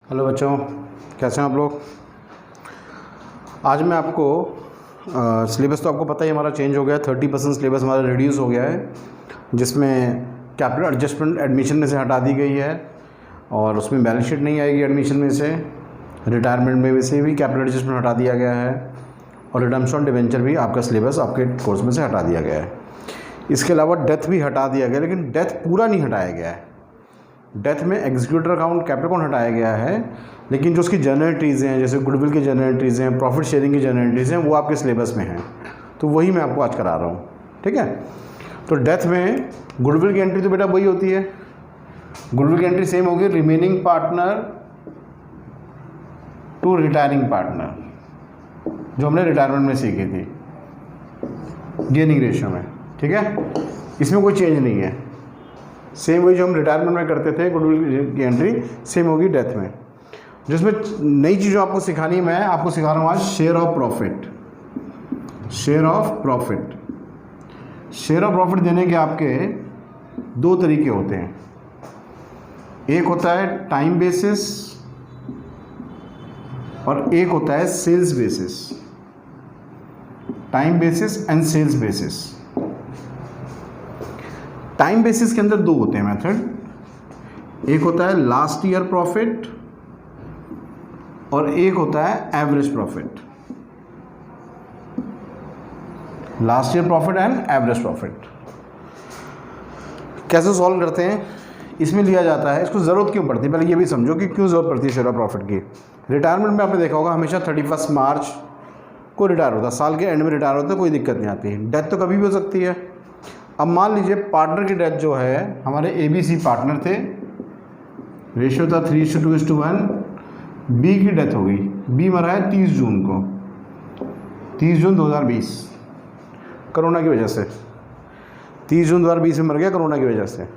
Hello बच्चों, कैसे हैं आप लोग। आज मैं आपको सिलेबस तो आपको पता ही हमारा चेंज हो गया है। 30% सिलेबस हमारा रिड्यूस हो गया है, जिसमें कैपिटल एडजस्टमेंट एडमिशन में से हटा दी गई है और उसमें बैलेंस शीट नहीं आएगी एडमिशन में से। रिटायरमेंट में से भी कैपिटल एडजस्टमेंट हटा दिया गया है और रिडम्पशन डिवेंचर भी आपका सिलेबस आपके कोर्स में से हटा दिया गया है। इसके अलावा डेथ भी हटा दिया गया, लेकिन डेथ पूरा नहीं हटाया गया है। डेथ में एग्जीक्यूटर अकाउंट, कैपिटल अकाउंट हटाया गया है, लेकिन जो उसकी जर्नल एंट्रीज़ हैं, जैसे गुडविल की जर्नल एंट्रीज़ हैं, प्रॉफिट शेयरिंग की जर्नल एंट्रीज़ हैं, वो आपके सिलेबस में हैं। तो वही मैं आपको आज करा रहा हूँ, ठीक है। तो डेथ में गुडविल की एंट्री तो बेटा वही होती है। गुडविल की एंट्री सेम होगी, remaining partner to retiring partner, जो हमने रिटायरमेंट में सीखी थी गेनिंग रेशियो में, ठीक है। इसमें कोई चेंज नहीं है, सेम वही जो हम रिटायरमेंट में करते थे। गुडविल की एंट्री सेम होगी डेथ में। जिसमें नई चीज़ों आपको सिखानी, मैं आपको सिखा रहा हूँ आज share of profit. Share of profit, share of profit देने के आपके दो तरीके होते हैं। एक होता है टाइम बेसिस और एक होता है sales basis. Time basis and sales basis. Time basis के अंदर दो होते हैं मेथड। एक होता है लास्ट ईयर प्रॉफिट और एक होता है average profit. Last year profit and average profit कैसे सॉल्व करते हैं, इसमें लिया जाता है। इसको ज़रूरत क्यों पड़ती है, पहले ये भी समझो कि क्यों ज़रूरत पड़ती है शेयर ऑफ प्रॉफिट की। रिटायरमेंट में आपने देखा होगा हमेशा 31 मार्च को रिटायर होता है, साल के एंड में रिटायर होता है, कोई दिक्कत नहीं आती। डेथ तो कभी भी हो सकती है। अब मान लीजिए पार्टनर की डेथ जो है, हमारे ABC पार्टनर थे, रेशियो था 3:2:1। बी की डेथ हो गई, बी मरा है 30 जून को, 30 जून 2020, कोरोना की वजह से। 30 जून 2020 में मर गया कोरोना की वजह से।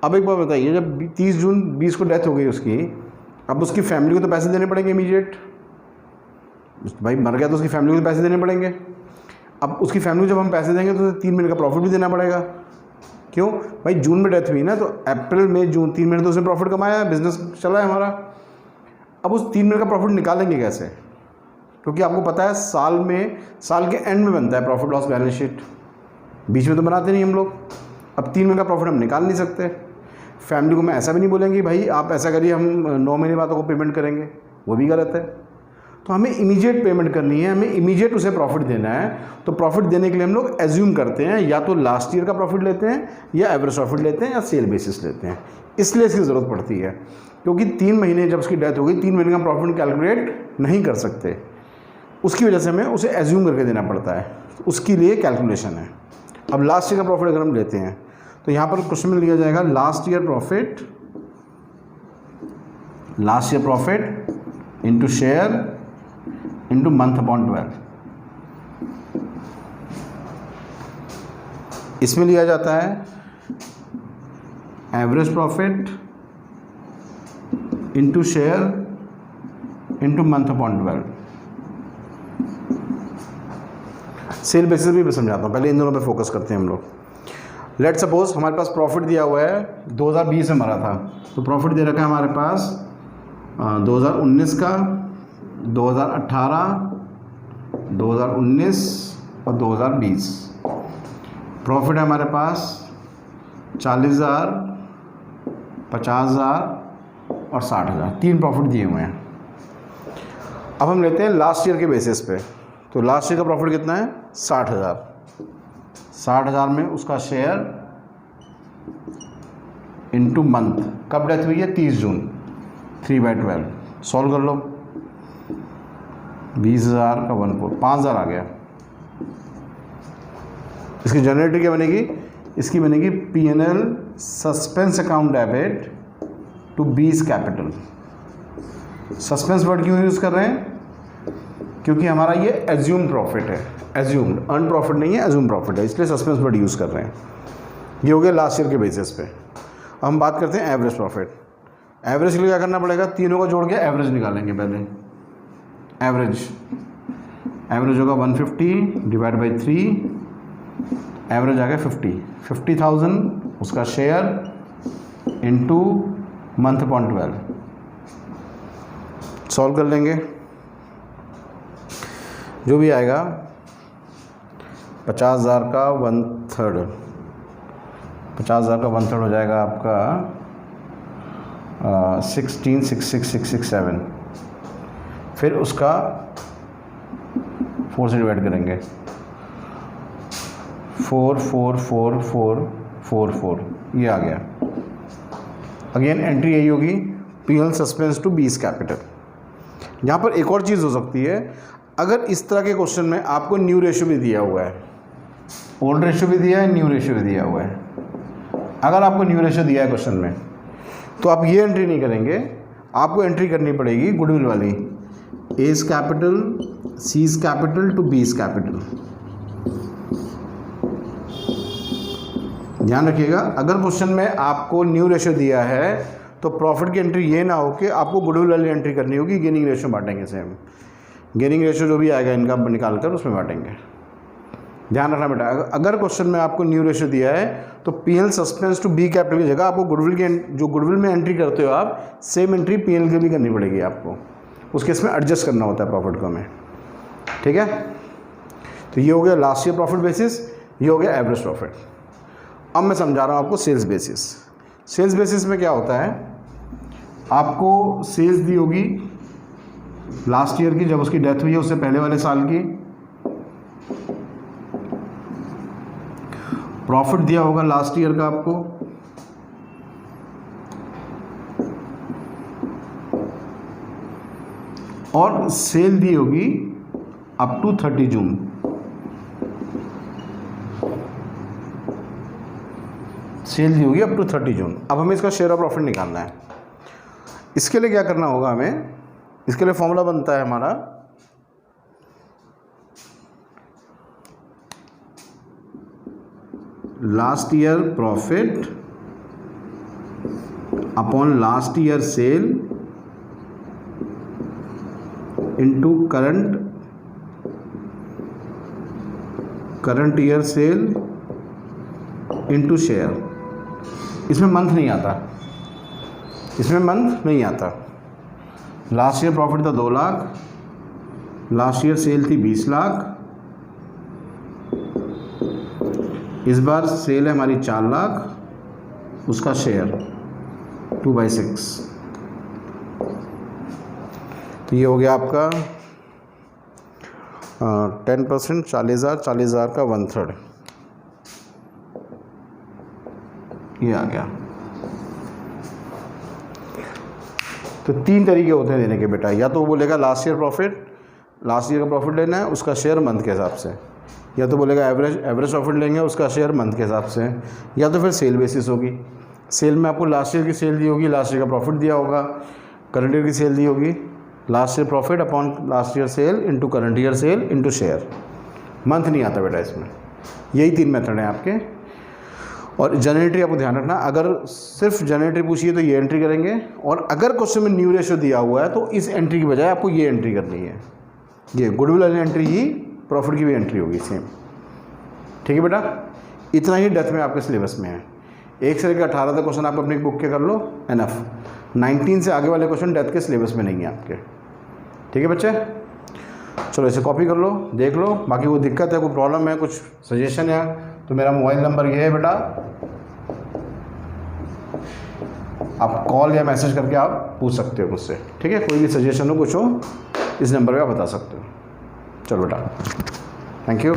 अब एक बात बताइए, जब 30 जून 20 को डेथ हो गई उसकी, अब उसकी फैमिली को तो पैसे देने पड़ेंगे इमीडिएट। भाई मर गया तो उसकी फैमिली को तो पैसे देने पड़ेंगे। अब उसकी फैमिली को जब हम पैसे देंगे तो 3 महीने का प्रॉफिट भी देना पड़ेगा। क्यों भाई, जून में डेथ हुई ना, तो अप्रैल मई जून 3 महीने तो उसने प्रॉफिट कमाया है, बिजनेस चला है हमारा। अब उस 3 महीने का प्रॉफिट निकालेंगे कैसे, क्योंकि आपको पता है साल के एंड में बनता है प्रॉफिट लॉस बैलेंस शीट, बीच में तो बनाते नहीं हम लोग। अब 3 महीने का प्रॉफिट हम निकाल नहीं सकते। फैमिली को मैं ऐसा भी नहीं बोलेंगे भाई आप ऐसा करिए, हम 9 महीने बाद आपको पेमेंट करेंगे, वो भी गलत है। तो हमें इमीडिएट पेमेंट करनी है, हमें इमीडिएट उसे प्रॉफिट देना है। तो प्रॉफिट देने के लिए हम लोग एज्यूम करते हैं, या तो लास्ट ईयर का प्रॉफिट लेते हैं, या एवरेज प्रॉफिट लेते हैं, या सेल बेसिस लेते हैं। इसलिए इसकी ज़रूरत पड़ती है, क्योंकि 3 महीने जब उसकी डेथ हो गई, 3 महीने का प्रॉफिट कैलकुलेट नहीं कर सकते, उसकी वजह से हमें उसे एज्यूम करके देना पड़ता है। उसके लिए कैलकुलेशन है। अब लास्ट ईयर का प्रॉफिट अगर हम लेते हैं तो यहाँ पर क्वेश्चन में लिया जाएगा last year profit into share into month upon 12। इसमें लिया जाता है average profit into share into month upon 12। Sale basis भी मैं समझाता हूँ, पहले इन दोनों पे फोकस करते हैं हम लोग। लेट सपोज हमारे पास प्रॉफिट दिया हुआ है 2020 में मरा था, तो प्रॉफिट दे रखा है हमारे पास 2019 का, 2018, 2019 और 2020। प्रॉफिट है हमारे पास 40,000, 50,000 और 60,000, 3 प्रॉफिट दिए हुए हैं। अब हम लेते हैं लास्ट ईयर के बेसिस पे। तो लास्ट ईयर का प्रॉफिट कितना है 60,000। 60,000 में उसका शेयर इनटू मंथ, कब डेथ हुई है 30 जून, 3/12। सॉल्व कर लो, 20,000 का 1/4, 5,000 आ गया। इसकी जनरेटर क्या बनेगी, इसकी बनेगी P&L suspense account debit to B's capital. Suspense word क्यों यूज़ कर रहे हैं, क्योंकि हमारा ये एज्यूम प्रॉफिट है, एज्यूम्ड, अर्न प्रॉफिट नहीं है, एज्यूम प्रॉफिट है, इसलिए सस्पेंस वर्ड यूज़ कर रहे हैं। ये हो गया लास्ट ईयर के बेसिस पे। अब हम बात करते हैं एवरेज प्रॉफिट। एवरेज के लिए क्या करना पड़ेगा, तीनों को जोड़ के एवरेज निकालेंगे पहले। एवरेज होगा 150 डिवाइड बाई 3, एवरेज आ गया 50,000 उसका share into month upon 12। Solve कर लेंगे, जो भी आएगा 50,000 का 1/3, 50,000 का 1/3 हो जाएगा आपका 16,66,667। फिर उसका 4 से डिवाइड करेंगे, 4,4,4,4,4,4 ये आ गया। अगेन एंट्री यही होगी, P&L suspense to B's capital. यहाँ पर एक और चीज़ हो सकती है, अगर इस तरह के क्वेश्चन में आपको न्यू रेशियो भी दिया हुआ है, ओल्ड रेशियो भी दिया है, न्यू रेशियो भी दिया हुआ है, अगर आपको न्यू रेशियो दिया है क्वेश्चन में तो आप ये एंट्री नहीं करेंगे, आपको एंट्री करनी पड़ेगी गुडविल वाली, A's capital C's capital to B's capital. ध्यान रखिएगा, अगर क्वेश्चन में आपको न्यू रेशियो दिया है तो प्रॉफिट की एंट्री ये ना हो कि आपको गुडविल वाली एंट्री करनी होगी, गेनिंग रेशियो बांटेंगे सेम, गेनिंग रेशियो जो भी आएगा इनका निकाल कर उसमें बांटेंगे। ध्यान रखना बेटा, अगर क्वेश्चन में आपको न्यू रेशियो दिया है तो P&L suspense to be capital की जगह आपको गुडविल की, जो गुडविल में एंट्री करते हो आप, सेम एंट्री P&L की भी करनी पड़ेगी आपको, उस केस में एडजस्ट करना होता है प्रॉफिट को हमें। ठीक है, तो ये हो गया लास्ट ईयर प्रॉफिट बेसिस, ये हो गया एवरेज प्रॉफिट। अब मैं समझा रहा हूँ आपको सेल्स बेसिस। सेल्स बेसिस में क्या होता है, आपको सेल्स दी होगी लास्ट ईयर की, जब उसकी डेथ हुई है उससे पहले वाले साल की, प्रॉफिट दिया होगा लास्ट ईयर का आपको, और सेल दी होगी अप टू 30 जून। सेल दी होगी अप टू 30 जून। अब हमें इसका शेयर ऑफ प्रॉफिट निकालना है। इसके लिए क्या करना होगा हमें, इसके लिए फॉर्मूला बनता है हमारा last year profit upon last year cell into current year cell into share. इसमें मंथ नहीं आता, इसमें मंथ नहीं आता। लास्ट ईयर प्रॉफिट था 2 लाख, लास्ट ईयर सेल थी 20 लाख, इस बार सेल है हमारी 4 लाख, उसका शेयर 2/6। तो ये हो गया आपका 10%, 40,000, 40,000 का 1/3 ये आ गया। तो 3 तरीके होते हैं देने के बेटा, या तो वो बोलेगा last year profit, last year का प्रॉफिट लेना है, उसका शेयर मंथ के हिसाब से, या तो बोलेगा एवरेज प्रॉफिट लेंगे, उसका शेयर मंथ के हिसाब से, या तो फिर सेल बेसिस होगी। सेल में आपको लास्ट ईयर की सेल दी होगी, लास्ट ईयर का प्रॉफिट दिया होगा, करंट ईयर की सेल दी होगी, last year profit upon last year cell into current year cell into share. Month नहीं आता बेटा इसमें। यही 3 मेथड हैं आपके। और जनरेटरी आपको ध्यान रखना, अगर सिर्फ जनरेटरी पूछिए तो ये एंट्री करेंगे, और अगर क्वेश्चन में न्यू रेशियो दिया हुआ है तो इस एंट्री की बजाय आपको ये एंट्री करनी है। ये गुडविल वाली एंट्री ही प्रॉफिट की भी एंट्री होगी सेम। ठीक है बेटा, इतना ही डेथ में आपके सिलेबस में है। 1 से लेकर 18 तक क्वेश्चन आप अपनी बुक के कर लो, एनफ। 19 से आगे वाले क्वेश्चन डेथ के सिलेबस में नहीं है आपके। ठीक है बच्चे, चलो इसे कॉपी कर लो, देख लो। बाकी कोई दिक्कत है, कोई प्रॉब्लम है, कुछ सजेशन है तो मेरा मोबाइल नंबर ये है बेटा, आप कॉल या मैसेज करके आप पूछ सकते हो मुझसे। ठीक है, कोई भी सजेशन हो कुछ हो, इस नंबर पे आप बता सकते हो। चलो बेटा, थैंक यू।